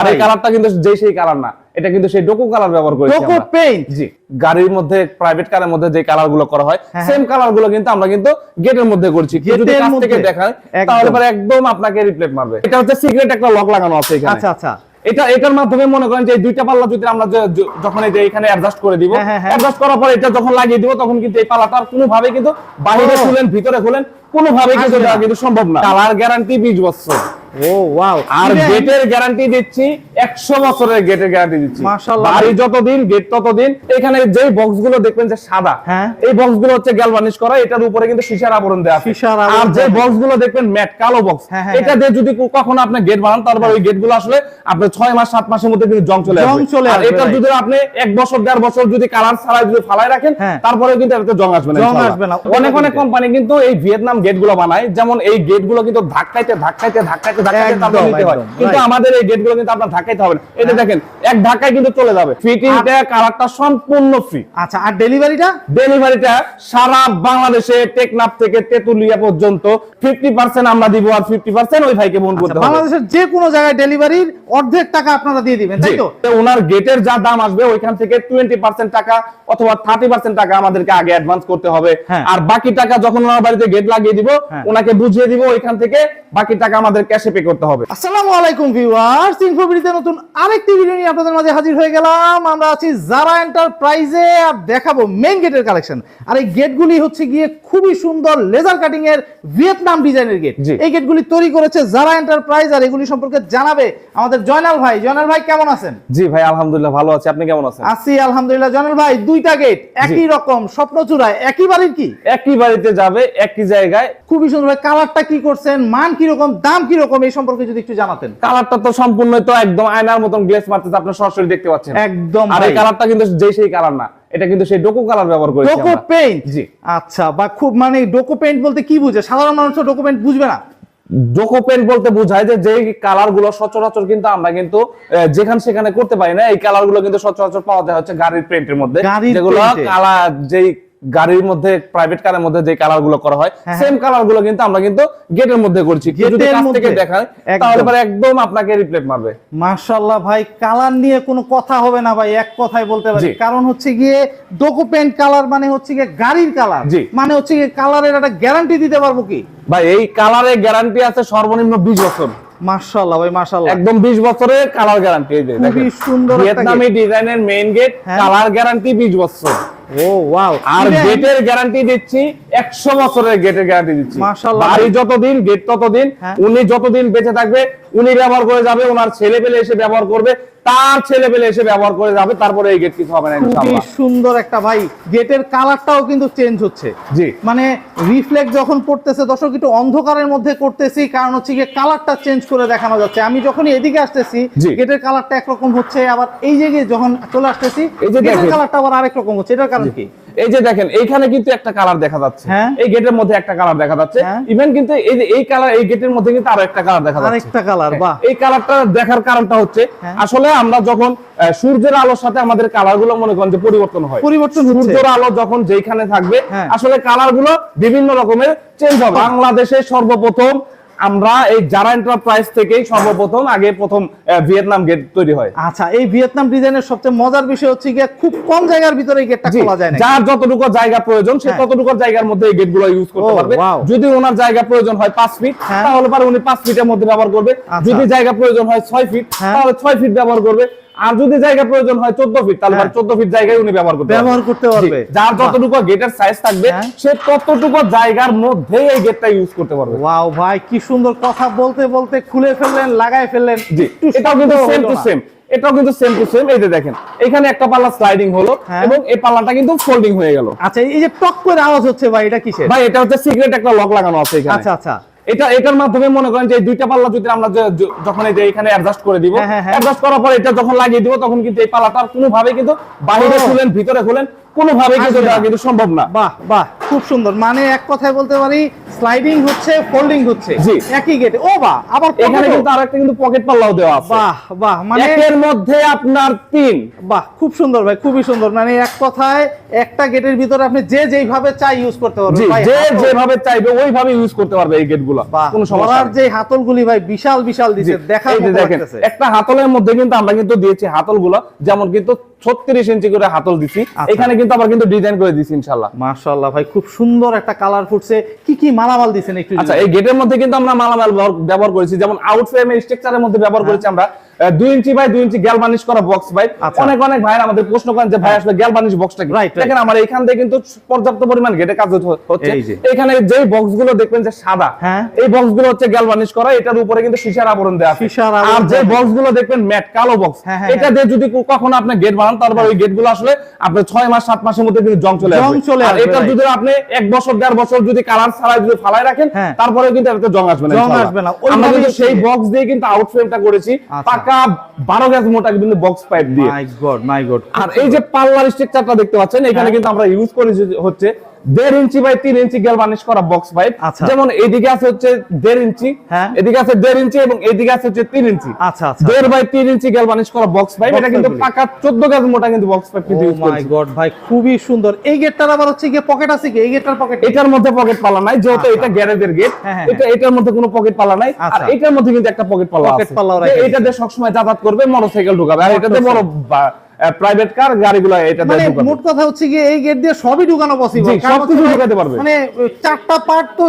আর এই কালারটা কিন্তু সেই কালার না, এটা কিন্তু সেই ডোকো কালার ব্যবহার করেছি আমরা। ডোকো পেইন্ট, জি, গাড়ির মধ্যে প্রাইভেট কারের মধ্যে যে কালার গুলো করা হয় সেম কালার গুলো কিন্তু আমরা কিন্তু গেটের মধ্যে করছি। যদি কাছ থেকে দেখায় তাহলে পরে একদম আপনাকে রিপ্লেট মারবে। এটা হচ্ছে সিক্রেট একটা লক লাগানো আছে এখানে। আচ্ছা আচ্ছা, এটার মাধ্যমে মনে করেন যে এই দুইটা পাল্লা যদি আমরা যখন এই যে এখানে অ্যাডজাস্ট করে দিব, অ্যাডজাস্ট করার পর এটা যখন লাগিয়ে দিব তখন কিন্তু এই পাল্লাটা কোনো ভাবে কিন্তু বাইরে খুলেন ভিতরে খুলেন কোনো ভাবে কিন্তু সম্ভব না। কালার গ্যারান্টি 20 বছর। ও ওয়াও, আর গেটের গ্যারান্টি দিচ্ছি 100 বছরের গেটের গ্যারান্টি দিচ্ছি। মাশাআল্লাহ, বাড়ি যতদিন গেট ততদিন। এখানে যে বক্স গুলো দেখবেন যে সাদা, এই বক্স গুলো হচ্ছে গ্যালভানিশ করা, এটার উপরে কিন্তু সীসার আবরণ দেওয়া আছে। আর যে বক্স গুলো দেখবেন ম্যাট কালো বক্স, এটা দিয়ে যদি কখনো আপনি গেট বানান তারপর ওই গেট গুলো আসলে আপনি 6 মাস 7 মাসের মধ্যে কিন্তু জং চলে আসবে। আর এটা যদি আপনি 1 বছর 1.5 বছর যদি কালার ছাড়া যদি ফালায় রাখেন তারপরে কিন্তু এটাতে জং আসবে না। অনেক অনেক কোম্পানি কিন্তু এই ভিয়েতনাম গেট গুলো বানায়, যেমন এই গেট গুলো কিন্তু ধাক্কাইতে তারপরে নিতে হয়, কিন্তু আমাদের এই গেট গুলো কিন্তু আপনার ধাক্কাইতে হবে না। এটা দেখেন এক ধাক্কায় কিন্তু চলে যাবে। ফিটিংটা কালারটা সম্পূর্ণ ফ্রি। আচ্ছা, আর ডেলিভারিটা সারা বাংলাদেশে টেকনাফ থেকে তেতুলিয়া পর্যন্ত 50% আমরা দিব আর 50% ওই ভাইকে বহন করতে হবে। বাংলাদেশের যে কোনো জায়গায় ডেলিভারির অর্ধেক টাকা আপনারা দিয়ে দিবেন, তাই তো? ওনার গেটের যা দাম আসবে ওইখান থেকে 20% টাকা অথবা 30% টাকা আমাদেরকে আগে অ্যাডভান্স করতে হবে। আর বাকি টাকা যখন ওনার বাড়িতে গেট লাগিয়ে দিব ওনাকে বুঝিয়ে দিব, ওইখান থেকে বাকি টাকা আমাদের ক্যাশে পে করতে হবে। আসসালামু আলাইকুম ভিউয়ার্স, ইনফোবিডিতে নতুন আরেকটি ভিডিও নিয়ে আপনাদের মাঝে হাজির হয়ে গেলাম। আমরা আছি জারা এন্টারপ্রাইজে আর দেখাবো মেইন গেটের কালেকশন। আর এই গেটগুলি হচ্ছে গিয়ে খুবই সুন্দর লেজার কাটিং এর ভিয়েতনাম ডিজাইনের গেট। এই গেটগুলি তৈরি করেছে জারা এন্টারপ্রাইজ, আর এগুলি সম্পর্কে জানাবে আমাদের জয়নাল ভাই। জয়নাল ভাই কেমন আছেন? জি ভাই, আলহামদুলিল্লাহ ভালো আছি, আপনি কেমন আছেন? আছি আলহামদুলিল্লাহ। জয়নাল ভাই, দুইটা গেট একই রকম স্বপ্নচূড়ায়, একই বাড়ির কি একই বাড়িতে যাবে একই জায়গায়, খুবই সুন্দর। ভাই কালারটা কি করছেন, মান কি রকম, দাম কি রকম, এই সম্পর্কে যদি একটু জানাতেন। কালারটা তো সম্পূর্ণ তো একদম আয়নার মতন গ্লেজ মারতেছে, আপনি সরাসরি দেখতে পাচ্ছেন একদম। আর এই কালারটা কিন্তু সেই কালার না, এটা কিন্তু সেই ডোকো কালার ব্যবহার করেছি আমরা। ডোকো পেইন্ট, জি। আচ্ছা, বা খুব মানে ডোকো পেইন্ট বলতে কি বুঝে? সাধারণ মানুষ তো ডোকো পেইন্ট বুঝবে না। ডোকো পেইন্ট বলতে বোঝায় যে যেই কালার গুলো সচরাচর কিন্তু আমরা কিন্তু যেখানে সেখানে করতে পারি না, এই কালার গুলো কিন্তু সচরাচর পাওয়া যায় হচ্ছে গাড়ির পেইন্টের মধ্যে, যেগুলো কালার যেই গাড়ির মধ্যে প্রাইভেট কারের মধ্যে যে কালার গুলো করা হয় সেম কালার গুলো কিন্তু আমরা কিন্তু গেটের মধ্যে করছি। যদি কাছ থেকে দেখায় তাহলে পরে একদম আপনাকে রিপ্লেট মারবে। মাশাআল্লাহ ভাই, কালার নিয়ে কোনো কথা হবে না ভাই, এক কথায় বলতে পারি। কারণ হচ্ছে গিয়ে ডোকো পেইন্ট কালার মানে হচ্ছে গিয়ে গাড়ির কালার, মানে হচ্ছে গিয়ে কালারের একটা গ্যারান্টি দিতে পারবো কি ভাই? এই কালারের গ্যারান্টি আছে সর্বনিম্ন 20 বছর। মাশাআল্লাহ ভাই, মাশাআল্লাহ, একদম 20 বছরের কালার গ্যারান্টি। এই যে খুবই সুন্দর ভিয়েতনামি ডিজাইনের মেইন গেট, কালার গ্যারান্টি 20 বছর। ও ওয়াও, আর গেটের গ্যারান্টি দিচ্ছি 100 বছরের গেটের গ্যারান্টি দিচ্ছি। মাশাআল্লাহ, বাড়ি যতদিন গেট ততদিন, উনি যতদিন বেঁচে থাকবে উনি ব্যবহার করে যাবে, ওনার ছেলে পেলে এসে ব্যবহার করবে, তার ছেলে পেলে এসে ব্যবহার করে যাবে, তারপরে এই গেট কিছু হবে না ইনশাআল্লাহ। খুবই সুন্দর একটা ভাই, গেটের কালারটাও কিন্তু চেঞ্জ হচ্ছে। জি, মানে রিফ্লেক্ট যখন পড়তেছে, দর্শক একটু অন্ধকারের মধ্যে করতেছি কারণ হচ্ছে গিয়ে কালারটা চেঞ্জ করে দেখানো যাচ্ছে। আমি যখনই এদিকে আসতেছি গেটের কালারটা একরকম হচ্ছে, আবার এই জায়গায় যখন চলে আসতেছি গেটের কালারটা আবার আরেক রকম হচ্ছে। এটার কারণ কি? এই যে দেখেন এইখানে কিন্তু একটা কালার দেখা যাচ্ছে, এই গেটের মধ্যে একটা কালার দেখা যাচ্ছে, ইভেন কিন্তু এই যে এই কালার এই গেটের মধ্যে কিন্তু আরো একটা কালার দেখা যাচ্ছে, আরেকটা কালার। বাহ, এই কালারটা দেখার কারণটা হচ্ছে আসলে আমরা যখন সূর্যের আলোর সাথে আমাদের কালার গুলো মনে করেন যে পরিবর্তন হয়, সূর্যের আলো যখন যেখানে থাকবে আসলে কালার গুলো বিভিন্ন রকমের চেঞ্জ হবে। বাংলাদেশে সর্বপ্রথম আমরা এই জারা এন্টারপ্রাইজ থেকেই সর্বপ্রথম প্রথম ভিয়েতনাম গেট তৈরি হয়। আচ্ছা, এই ভিয়েতনাম ডিজাইনের সবচেয়ে মজার বিষয় হচ্ছে গিয়ে খুব কম জায়গার ভিতরে এই গেটটা খোলা যায় না। যার যতটুকু জায়গা প্রয়োজন সে ততটুকু জায়গার মধ্যে এই গেটগুলো ইউজ করতে পারবে। যদি ওনার জায়গা প্রয়োজন হয় 5 ফিট তাহলে পরে উনি 5 ফিটের মধ্যে ব্যবহার করবে, যদি জায়গা প্রয়োজন হয় 6 ফিট তাহলে 6 ফিট ব্যবহার করবে, আর যদি জায়গা প্রয়োজন হয় 14 ফিট তাহলে 14 ফিট জায়গায় উনি ব্যবহার করতে পারবে। যার যতটুকু গেটের সাইজ থাকবে সে ততটুকু জায়গার মধ্যেই এই গেটটা ইউজ করতে পারবে। ওয়াও ভাই, কি সুন্দর কথা বলতে বলতে খুলে ফেললেন, লাগায় ফেললেন। জি, এটাও কিন্তু সেম টু সেম, এটাও কিন্তু সেম টু সেম। এই যে দেখেন এখানে একটা পাল্লা স্লাইডিং হলো এবং এই পাল্লাটা কিন্তু ফোল্ডিং হয়ে গেল। আচ্ছা, এই যে টক করে আওয়াজ হচ্ছে ভাই, এটা কিসের? ভাই এটা হচ্ছে সিক্রেট একটা লক লাগানো আছে এখানে। আচ্ছা আচ্ছা, এটার মাধ্যমে মনে করেন যে এই দুইটা পাল্লা যদি আমরা যখন এই যে এখানে অ্যাডজাস্ট করে দিব, অ্যাডজাস্ট করার পর এটা যখন লাগিয়ে দিব তখন কিন্তু এই পাল্লাটা কোনো ভাবে কিন্তু বাইরে খুলেন ভিতরে খুলেন কোনোভাবে কিন্তু দেওয়া কিন্তু সম্ভব না। বাহ বাহ, খুব সুন্দর। মানে এক কথায় বলতে পারি স্লাইডিং হচ্ছে, ফোল্ডিং হচ্ছে একই গেটে। ও বাহ, আবার এখানে কিন্তু আরেকটা কিন্তু পকেট পাল্লাও দেওয়া আছে। বাহ বাহ, মানে এর মধ্যে আপনার 3। বাহ, খুব সুন্দর ভাই, খুবই সুন্দর। মানে এক কথায় একটা গেটের ভিতরে আপনি যে যেইভাবে চাই ইউজ করতে পারবেন ভাই, যে যেভাবে চাইবে ওইভাবে ইউজ করতে পারবে এই গেটগুলো, কোনো সমস্যা নেই। যে হাতলগুলি ভাই বিশাল বিশাল দিছে, দেখার মতো লাগতেছে। একটা হাতলের মধ্যে কিন্তু আমরা কিন্তু দিয়েছি হাতলগুলো, যেমন কিন্তু 36 ইঞ্চি করে হাতল দিছি। এখানে কিন্তু আবার কিন্তু ডিজাইন করে দিছি ইনশাআল্লাহ। মাশাআল্লাহ ভাই, খুব সুন্দর একটা কালার ফুটছে। কি কি মালামাল দিবেন একটু? আচ্ছা, এই গেটের মধ্যে কিন্তু আমরা মালামাল ব্যবহার করেছি, যেমন আউট ফ্রেমের স্ট্রাকচারের মধ্যে ব্যবহার করেছি আমরা 2 ইঞ্চি বাই 2 ইঞ্চি গ্যালভানিশ করা বক্স ভাই। অনেক অনেক ভাইরা আমাদের প্রশ্ন করেন যে ভাই আসলে গ্যালভানিশ বক্সটা কি? দেখেন আমার এখান থেকে কিন্তু পর্যাপ্ত পরিমাণ গেটে কাজ হচ্ছে। এখানে যে বক্সগুলো দেখবেন যে সাদা, এই বক্সগুলো হচ্ছে গ্যালভানিশ করা, এটার উপরে কিন্তু সীসার আবরণ দেওয়া আছে। আর যে বক্সগুলো দেখবেন ম্যাট কালো বক্স, এটা দিয়ে যদি কখনো আপনি গেট বানান, তারপর ওই গেটগুলো আসলে আপনার 6 মাস 7 মাসের মধ্যে কিন্তু জং চলে আসবে। আর এটা যদি আপনি 1 বছর 1.5 বছর যদি কালার ছাড়া যদি ফালাই রাখেন, তারপরে কিন্তু এটাতে জং আসবে না ইনশাআল্লাহ। আমরা কিন্তু সেই বক্স দিয়ে কিন্তু আউট ফ্রেমটা করেছি, পাকা 12 গজ মোটা কিন্তু বক্স পাইপ দিয়ে। মাই গড মাই গড। আর এই যে পাল্লার স্ট্রাকচারটা দেখতে পাচ্ছেন, এখানে কিন্তু আমরা ইউজ করি হচ্ছে 1.5 ইঞ্চি বাই 3 ইঞ্চি গ্যালভানিশ করা বক্স পাইপ। যেমন এইদিকে আছে হচ্ছে 1.5 ইঞ্চি, এদিকে আছে 1.5 ইঞ্চি এবং এইদিকে আছে হচ্ছে 3 ইঞ্চি। আচ্ছা আচ্ছা, 1.5 বাই 3 ইঞ্চি গ্যালভানিশ করা বক্স পাইপ, এটা কিন্তু পাকা 14 গজ মোটা কিন্তু বক্স পাইপ কিন্তু ইউজ করেছি। মাই গড ভাই, খুবই সুন্দর। এই গেটটার আবার হচ্ছে কি পকেট আছে কি? এই গেটটার পকেট, এটার মধ্যে পকেট পাল্লা নাই, যেহেতু এটা গ্যারেজের গেট, এটার মধ্যে কোনো পকেট পাল্লা নাই। আর এটার মধ্যে কিন্তু একটা পকেট পাল্লা আছে, এটা দিয়ে সবসময় যাতায়াত করবে, মোটরসাইকেল ঢোকাবে। আর এটাতে বড় প্রাইভেট কার গাড়িগুলো এটা দিয়ে ঢোকাবে। মোট কথা হচ্ছে কি এই গেট দিয়ে সবই ঢোকানো পসিবল, সবকিছু ঢোকাতে পারবে। মানে চারটা পার্ট তো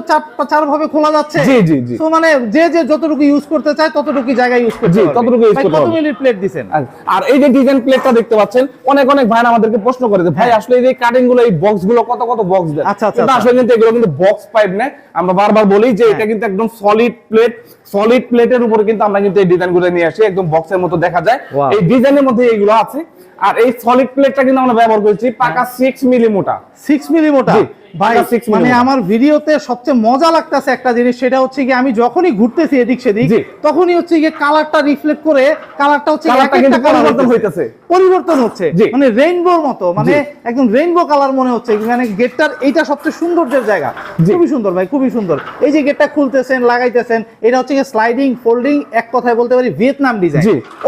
চার ভাবে খোলা যাচ্ছে। জি জি জি। তো মানে যে যতটুকু ইউজ করতে চায় ততটুকু জায়গা ইউজ করতে পারবে। ততটুকু ইউজ করতে পারবে। কত মিলির প্লেট দিবেন? আর এই যে ডিজাইন প্লেটটা দেখতে পাচ্ছেন, অনেক অনেক ভাই আমাদেরকে প্রশ্ন করে যে ভাই আসলে এই যে কাটিং গুলো, এই বক্স গুলো কত কত বক্স দেন? আচ্ছা আচ্ছা, কিন্তু আসলে কিন্তু এগুলো কিন্তু বক্স পাইপ না। আমরা বারবার বলি যে এটা কিন্তু একদম সলিড প্লেট, সলিড প্লেটের উপরে কিন্তু আমরা কিন্তু এই ডিজাইন গুলো নিয়ে আসি, একদম বক্সের মতো দেখা যায়। এই ডিজাইনের মধ্যে এইগুলো আছে। আর এই সলিড প্লেটটা কিন্তু আমরা ব্যবহার করেছি পাকা 6 মিলি মোটা। 6 মিলি মোটা ভাই। মানে আমার ভিডিওতে সবচেয়ে মজা লাগতেছে একটা জিনিস, সেটা হচ্ছে কি আমি যখনই ঘুরতেছি এদিক সেদিক, তখনই হচ্ছে কি কালারটা রিফ্লেক্ট করে কালারটা হচ্ছে একটা পরিবর্তন হইতেছে, পরিবর্তন হচ্ছে, মানে রেইনবোর মতো, মানে একদম রেইনবো কালার মনে হচ্ছে। মানে গেটটার এইটা সবচেয়ে সৌন্দর্যের জায়গা। খুবই সুন্দর ভাই, খুবই সুন্দর। এই যে গেটটা খুলতেছেন, লাগাইতেছেন, এটা হচ্ছে কি স্লাইডিং ফোল্ডিং, এক কথায় বলতে পারি ভিয়েতনাম ডিজাইন।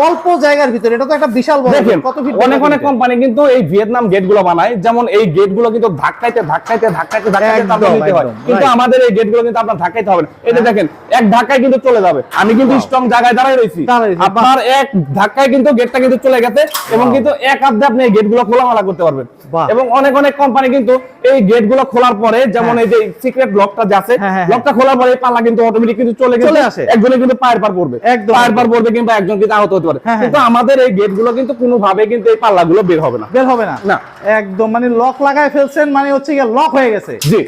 অল্প জায়গার ভিতরে এটা তো একটা বিশাল বড়। কত ফিট? অনেক অনেক কোম্পানি কিন্তু এই ভিয়েতনাম গেটগুলো বানায়, যেমন এই গেটগুলো কিন্তু ধাক্কাইতে ধাক্কাইতে ধাক্কাইতে ধাক্কাইতে তারপর নিতে হয়, কিন্তু আমাদের এই গেটগুলো কিন্তু আপনার ধাক্কাইতে হবে না। এই যে দেখেন এক ধাক্কায় কিন্তু চলে যাবে। আমি কিন্তু স্ট্রং জায়গায় দাঁড়ায় রইছি, আপনার এক ধাক্কায় কিন্তু গেটটা কিন্তু চলে গেছে, এবং কিন্তু এক হাত দিয়ে আপনি এই গেটগুলো খোলামেলা করতে পারবেন। এবং অনেক অনেক কোম্পানি কিন্তু এই গেটগুলো খোলার পরে, যেমন এই যে সিক্রেট লকটা যে আছে, লকটা খোলার পরে পাল্লা কিন্তু অটোমেটিক কিন্তু চলে আসে, একজনে কিন্তু পায়ের পার পড়বে, পায়ের পার পড়বে, কিন্তু একজন কিন্তু আহত হতে পারে। কিন্তু আমাদের এই গেটগুলো কিন্তু কোনোভাবে কিন্তু এই পাল্লাগুলো বের হবে না, বের হবে না না, একদম মানে লক লাগায় ফেলছেন, মানে হচ্ছে কি লক হয়ে গেছে। জি,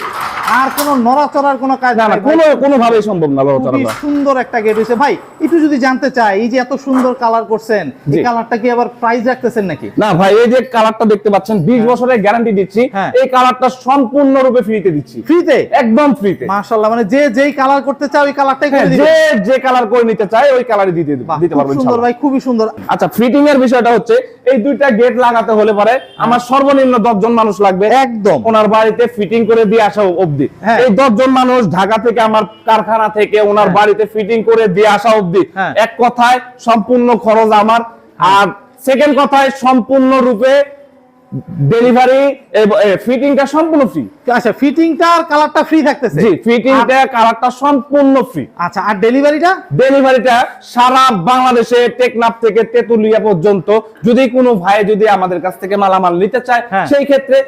আর কোনো নড়াচড়ার কোনো কাজ না, কোনোভাবেই সম্ভব না নড়াচড়া। খুব সুন্দর একটা গেট হইছে ভাই। একটু যদি জানতে চাই, এই যে এত সুন্দর কালার করছেন, এই কালারটা কি আবার প্রাইস রাখতেছেন নাকি? না ভাই, এই যে কালারটা দেখতে পাচ্ছেন 20 বছরের গ্যারান্টি দিচ্ছি, এই কালারটা সম্পূর্ণরূপে ফ্রিতে দিচ্ছি। ফ্রিতে? একদম ফ্রিতে। মাশাআল্লাহ, মানে যে যেই কালার করতে চায় ওই কালারটাই করে দিবেন। যে কালার করে নিতে চায় ওই কালারই দিতে পারবেন। সুন্দর ভাই, খুবই সুন্দর। আচ্ছা, ফিটিং এর বিষয়টা হচ্ছে এই দুইটা গেট লাগাতে হলে পরে আমার সর্বনিম্ন 10 জন মানুষ লাগবে, একদম ওনার বাড়িতে ফিটিং করে দিয়ে আসা অবধি। এই 10 জন মানুষ ঢাকা থেকে আমার কারখানা থেকে ওনার বাড়িতে ফিটিং করে দিয়ে আসা অবধি, এক কথায় সম্পূর্ণ খরচ আমার। আর সেকেন্ড কথায় সম্পূর্ণ রূপে ডেলিভারি, ফিটিংটা সম্পূর্ণ ফ্রি। আচ্ছা, ফিটিংটা আর কালারটা ফ্রি থাকতেছে? জি, ফিটিংটা কালারটা সম্পূর্ণ ফ্রি। আচ্ছা, আর ডেলিভারিটা সারা বাংলাদেশে টেকনাফ থেকে তেতুলিয়া পর্যন্ত যদি কোনো ভাই যদি আমাদের কাছ থেকে মালামাল নিতে চায়, সেই ক্ষেত্রে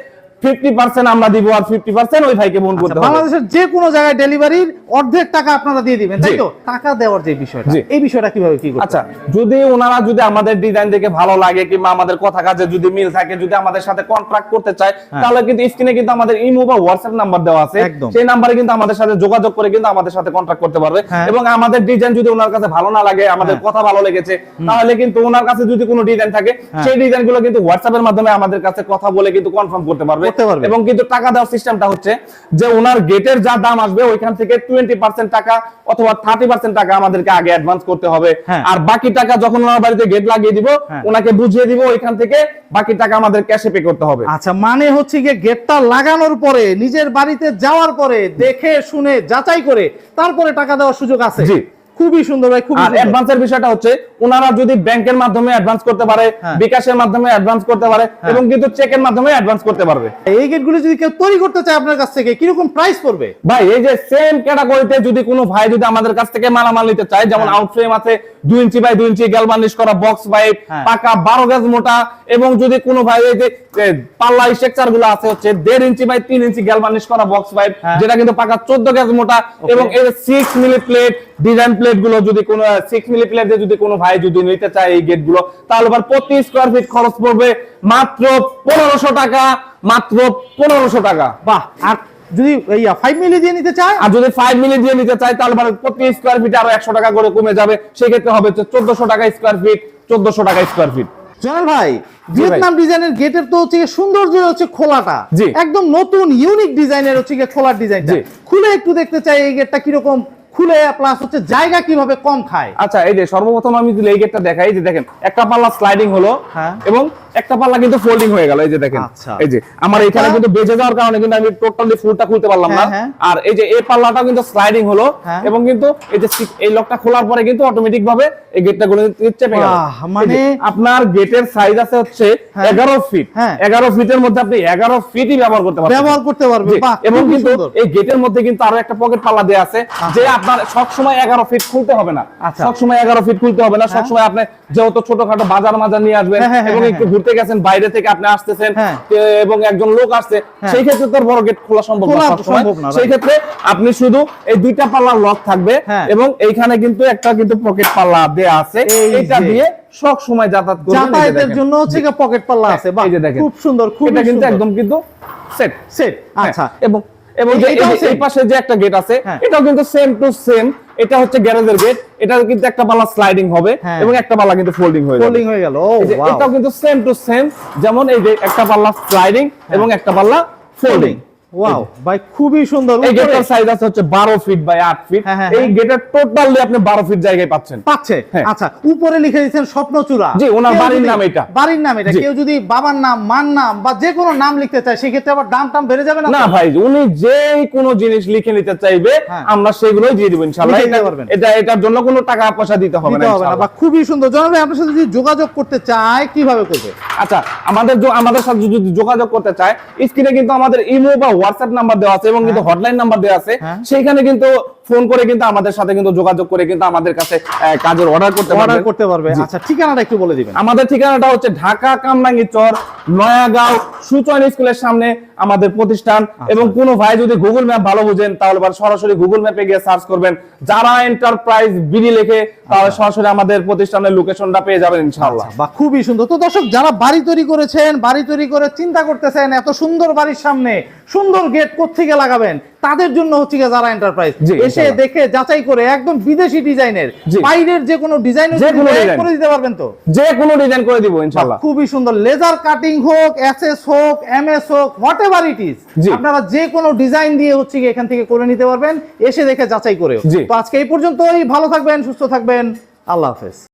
50% আমরা দিব, আর 50% ওই ভাইকে বহন করতে হবে। বাংলাদেশের যে কোনো জায়গায় ডেলিভারির অর্ধেক টাকা আপনারা দিয়ে দিবেন, তাই তো? টাকা দেওয়ার যে বিষয়টা, এই বিষয়টা কিভাবে কি করতে? আচ্ছা, যদি ওনারা যদি আমাদের ডিজাইন দেখে ভালো লাগে, কিংবা আমাদের কথা কাজে যদি মিল থাকে, যদি আমাদের সাথে কন্ট্রাক্ট করতে চায়, তাহলে কিন্তু স্ক্রিনে কিন্তু আমাদের ইমো বা হোয়াটসঅ্যাপ নাম্বার দেওয়া আছে, সেই নাম্বারে কিন্তু আমাদের সাথে যোগাযোগ করে কিন্তু আমাদের সাথে কন্ট্রাক্ট করতে পারবে। এবং আমাদের ডিজাইন যদি ওনার কাছে ভালো না লাগে, আমাদের কথা ভালো লেগেছে, তাহলে কিন্তু ওনার কাছে যদি কোনো ডিজাইন থাকে, সেই ডিজাইনগুলো কিন্তু হোয়াটসঅ্যাপের মাধ্যমে আমাদের কাছে কথা বলে কিন্তু কনফার্ম করতে পারবে। করতে পারবে। এবং কিন্তু টাকা দেওয়ার সিস্টেমটা হচ্ছে যে ওনার গেটের যা দাম আসবে ওইখান থেকে 20% টাকা অথবা 30% টাকা আমাদেরকে আগে অ্যাডভান্স করতে হবে, আর বাকি টাকা যখন ওনার বাড়িতে গেট লাগিয়ে দিব ওনাকে বুঝিয়ে দিব ওইখান থেকে বাকি টাকা আমাদের ক্যাশে পে করতে হবে। আচ্ছা, মানে হচ্ছে গিয়ে গেটটা লাগানোর পরে নিজের বাড়িতে যাওয়ার পরে দেখে শুনে যাচাই করে তারপরে টাকা দেওয়ার সুযোগ আছে। জি, খুবই সুন্দর ভাই, খুবই আর সুন্দর। অ্যাডভান্সের বিষয়টা হচ্ছে ওনারা যদি ব্যাংকের মাধ্যমে অ্যাডভান্স করতে পারে, বিকাশের মাধ্যমে অ্যাডভান্স করতে পারে এবং কিন্তু চেকের মাধ্যমে অ্যাডভান্স করতে পারবে। এই গেটগুলো যদি কেউ তৈরি করতে চায় আপনার কাছ থেকে কিরকম প্রাইস পড়বে? ভাই এই যে সেম ক্যাটাগরিতে যদি কোনো ভাই যদি আমাদের কাছ থেকে মালামাল নিতে চায়, যেমন আউটফ্রেম আছে 2 ইঞ্চি বাই 2 ইঞ্চি গ্যালভানিশ করা বক্স পাইপ, পাকা 12 গজ মোটা, এবং যদি কোনো ভাই এই যে পাল্লা স্ট্রাকচার গুলো আছে হচ্ছে 1.5 ইঞ্চি বাই 3 ইঞ্চি গ্যালভানিশ করা বক্স পাইপ, যেটা কিন্তু পাকা 14 গজ মোটা, এবং এই 6 মিলি প্লেট ডিজাইন প্লেট গুলো যদি কোনো 6 মিলি প্লেট দিয়ে যদি কোনো ভাই যদি নিতে চায় এই গেট গুলো, তাহলে আবার প্রতি স্কয়ার ফিট খরচ পড়বে মাত্র 1500 টাকা, মাত্র 1500 টাকা। বাহ! আর যদি এই 5 মিলি দিয়ে নিতে চায়, আর যদি 5 মিলি দিয়ে নিতে চায় তাহলে মানে প্রতি স্কয়ার ফিটে আরো 100 টাকা করে কমে যাবে, সেই ক্ষেত্রে হবে 1400 টাকা স্কয়ার ফিট, 1400 টাকা স্কয়ার ফিট। জনাল ভাই, ভিয়েতনাম ডিজাইনের গেটের তো হচ্ছে সৌন্দর্য হচ্ছে খোলাটা, একদম নতুন ইউনিক ডিজাইনের হচ্ছে খোলার ডিজাইনটা। খুলে একটু দেখতে চাই এই গেটটা কিরকম খুলে, প্লাস হচ্ছে জায়গা কিভাবে কম খায়। আচ্ছা, এই যে সর্বপ্রথম আমি যদি এই গেটটা দেখাই, যে দেখেন একটা পাল্লা স্লাইডিং হলো এবং একটা পাল্লা কিন্তু ফোল্ডিং হয়ে গেল। এই যে দেখেন, এই যে আমার এখানে কিন্তু বেজে যাওয়ার কারণে কিন্তু আমি টোটালি ফুলটা খুলতে পারলাম না। আর এই যে এই পাল্লাটা কিন্তু স্লাইডিং হলো এবং কিন্তু এই যে এই লকটা খোলার পরে কিন্তু অটোমেটিক ভাবে এই গেটটা গুলো চেপে গেল। মানে আপনার গেটের সাইজ আছে হচ্ছে 11 ফিট, 11 ফিটের মধ্যে আপনি 11 ফিটই ব্যবহার করতে পারবেন। এবং কিন্তু এই গেটের মধ্যে কিন্তু আরো একটা পকেট পাল্লা দেয়া আছে, যে আপনার সব সময় 11 ফিট খুলতে হবে না, সব সময় 11 ফিট খুলতে হবে না, সব সময় আপনি যেহেতু ছোটখাটো বাজার মাজার নিয়ে আসবেন এবং একটু ঘুরতে গেছেন, বাইরে থেকে আপনি আসতেছেন এবং একজন লোক আসছে, সেই ক্ষেত্রে তো বড় গেট খোলা সম্ভব না। সেই ক্ষেত্রে আপনি শুধু এই দুইটা পাল্লা লক থাকবে এবং এইখানে কিন্তু একটা কিন্তু পকেট পাল্লা দেয়া আছে, এইটা দিয়ে সব সময় যাতায়াতের জন্য হচ্ছে পকেট পাল্লা আছে। বাহ, খুব সুন্দর, খুব এটা কিন্তু একদম কিন্তু সেট। আচ্ছা, এবং যে এই পাশে যে একটা গেট আছে এটাও কিন্তু সেম টু সেম, এটা হচ্ছে গ্যারেজের গেট, এটা কিন্তু একটা পাল্লা স্লাইডিং হবে এবং একটা পাল্লা কিন্তু ফোল্ডিং হয়ে গেল। এটাও কিন্তু সেম টু সেম, যেমন এই যে একটা পাল্লা স্লাইডিং এবং একটা পাল্লা ফোল্ডিং। ওয়াও ভাই, খুবই সুন্দর। এই গেটের সাইজ আছে হচ্ছে 12 ফিট বাই 8 ফিট। এই গেটের টোটালি আপনি 12 ফিট জায়গায় পাচ্ছেন। আচ্ছা, উপরে লিখে দিয়েছেন স্বপ্নচূড়া। জি, ওনার বাড়ির নাম এটা। বাড়ির নাম এটা। কেউ যদি বাবার নাম, মার নাম বা যে কোনো নাম লিখতে চায় সেই ক্ষেত্রে আবার দাম বেড়ে যাবে না? না ভাই, উনি যেই কোনো জিনিস লিখে নিতে চাইবে আমরা সেগুলোই দিয়ে দেব ইনশাআল্লাহ। এটার জন্য কোনো টাকা পয়সা দিতে হবে না ইনশাআল্লাহ। বা খুবই সুন্দর। জনাব ভাই, আপনার সাথে যদি যোগাযোগ করতে চায় কিভাবে করবে? আচ্ছা, আমাদের সাথে যদি যোগাযোগ করতে চায়, স্ক্রিনে কিন্তু আমাদের ইমো বা হোয়াটসঅ্যাপ নাম্বার দেওয়া আছে এবং কিন্তু হটলাইন নাম্বার দেওয়া আছে, সেইখানে কিন্তু ফোন করে কিন্তু আমাদের সাথে কিন্তু যোগাযোগ করে কিন্তু আমাদের কাছে কাজের অর্ডার করতে পারবে। আচ্ছা, ঠিকানাটা একটু বলে দিবেন। আমাদের ঠিকানাটা হচ্ছে ঢাকা কামরাঙ্গী চর, নয়াগাঁও সুচয়ন স্কুলের সামনে আমাদের প্রতিষ্ঠান। এবং কোনো ভাই যদি গুগল ম্যাপ ভালো বুঝেন তাহলে সরাসরি গুগল ম্যাপে গিয়ে সার্চ করবেন যারা এন্টারপ্রাইজ বিডি লিখে, তাহলে সরাসরি আমাদের প্রতিষ্ঠানের লোকেশনটা পেয়ে যাবেন ইনশাআল্লাহ। বা খুবই সুন্দর। তো দর্শক, যারা বাড়ি তৈরি করেছেন, বাড়ি তৈরি করে চিন্তা করতেছেন এত সুন্দর বাড়ির সামনে সুন্দর গেট কোত্থেকে লাগাবেন, তাদের জন্য হচ্ছে যারা এন্টারপ্রাইজ এসে দেখে যাচাই করে একদম বিদেশি ডিজাইনের বাইরের যে কোনো ডিজাইন করে দিতে পারবেন। তো যে কোনো ডিজাইন করে দিব ইনশাআল্লাহ। খুবই সুন্দর। লেজার কাটিং হোক, এসএস হোক, এমএস হোক, হোয়াটএভার ইট ইজ, আপনারা যে কোনো ডিজাইন দিয়ে হচ্ছে এখান থেকে করে নিতে পারবেন, এসে দেখে যাচাই করে। তো আজকে এই পর্যন্তই। ভালো থাকবেন, সুস্থ থাকবেন, আল্লাহ হাফেজ।